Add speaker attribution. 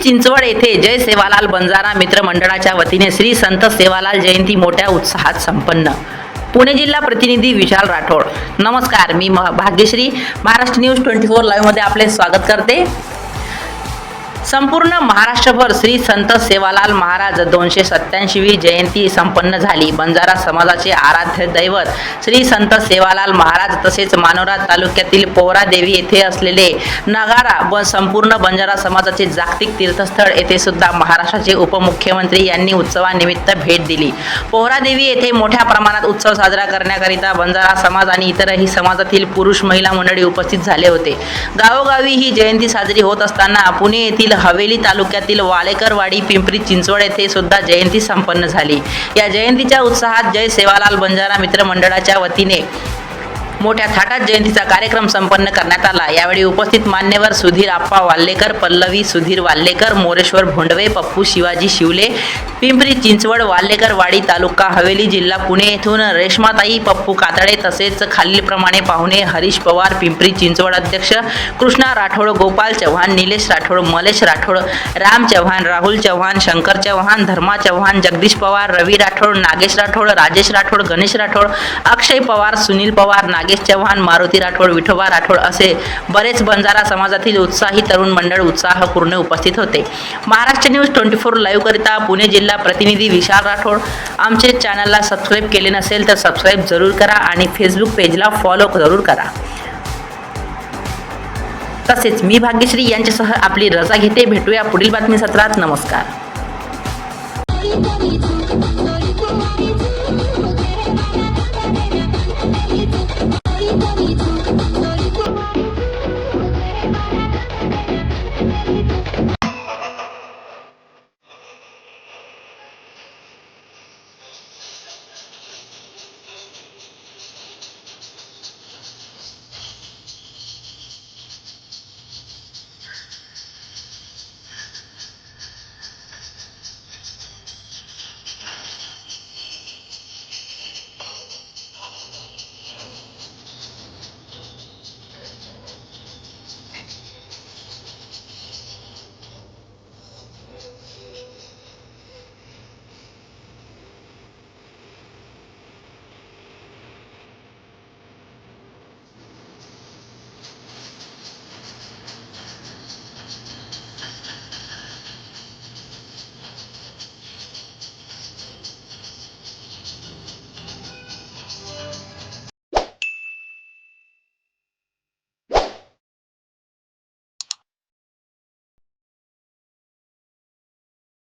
Speaker 1: चिंचवड येथे जय सेवालाल बंजारा मित्र मंडळाच्या वतीने श्री संत सेवालाल जयंती मोठ्या उत्साहात संपन्न। पुणे जिल्हा प्रतिनिधी विशाल राठोड। नमस्कार, मी भाग्यश्री महाराष्ट्र न्यूज 24 लाईव्ह मध्ये आपले स्वागत करते। संपूर्ण महाराष्ट्रभर श्री संत सेवालाल महाराज 287वी जयंती संपन्न झाली। बंजारा समाजाचे आराध्य दैवत श्री संत सेवालाल महाराज तसेच मानोरा तालुक्यातील पोहरादेवी येथे असलेले नगारा व संपूर्ण बंजारा समाजाचे जागतिक तीर्थस्थळ येथे सुद्धा महाराष्ट्राचे उपमुख्यमंत्री यांनी उत्सवानिमित्त भेट दिली। पोहरादेवी येथे मोठ्या प्रमाणात उत्सव साजरा करण्याकरिता बंजारा समाज आणि इतरही समाजातील पुरुष महिला मंडळी उपस्थित झाले होते। गावोगावी ही जयंती साजरी होत असताना पुणे येथील हवेली तालुक्यातील वालेकरवाडी पिंपरी चिंचवड येथे सुद्धा जयंती संपन्न झाली। या जयंतीच्या उत्साहात जय सेवालाल बंजारा मित्र मंडळाच्या वतीने मोठ्या थाटात जयंतीचा कार्यक्रम संपन्न करण्यात आला। यावेळी उपस्थित मान्यवर सुधीर आप्पा वाल्लेकर, पल्लवी सुधीर वाल्लेकर, मोरेश्वर भोंडवे, पप्पू शिवाजी शिवले, पिंपरी चिंचवड वाल्लेकरवाडी तालुका हवेली जिल्हा पुणे येथून रेश्माताई पप्पू कातडे तसेच खालीलप्रमाणे पाहुणे हरीश पवार पिंपरी चिंचवड अध्यक्ष, कृष्णा राठोड, गोपाल चव्हाण, निलेश राठोड, मलेश राठोड, राम चव्हाण, राहुल चव्हाण, शंकर चव्हाण, धर्मा चव्हाण, जगदीश पवार, रवी राठोड, नागेश राठोड, राजेश राठोड, गणेश राठोड, अक्षय पवार, सुनील पवार, नागेश चव्हाण, मारुती राठोड, विठोबा राठोड असे बरेच बंजारा समाजातील उत्साही तरुण मंडळ उत्साहपूर्ण उपस्थित होते। महाराष्ट्र न्यूज 24 लाईव्ह करिता पुणे जिल्हा प्रतिनिधी विशाल राठोड। आमचे चॅनलला सबस्क्राईब केले नसेल तर सबस्क्राईब जरूर करा आणि फेसबुक पेजला फॉलो जरूर करा। तसेच मी भाग्यश्री यांच्यासह आपली रजा घेते। भेटूया पुढील बातमी सत्रात। नमस्कार।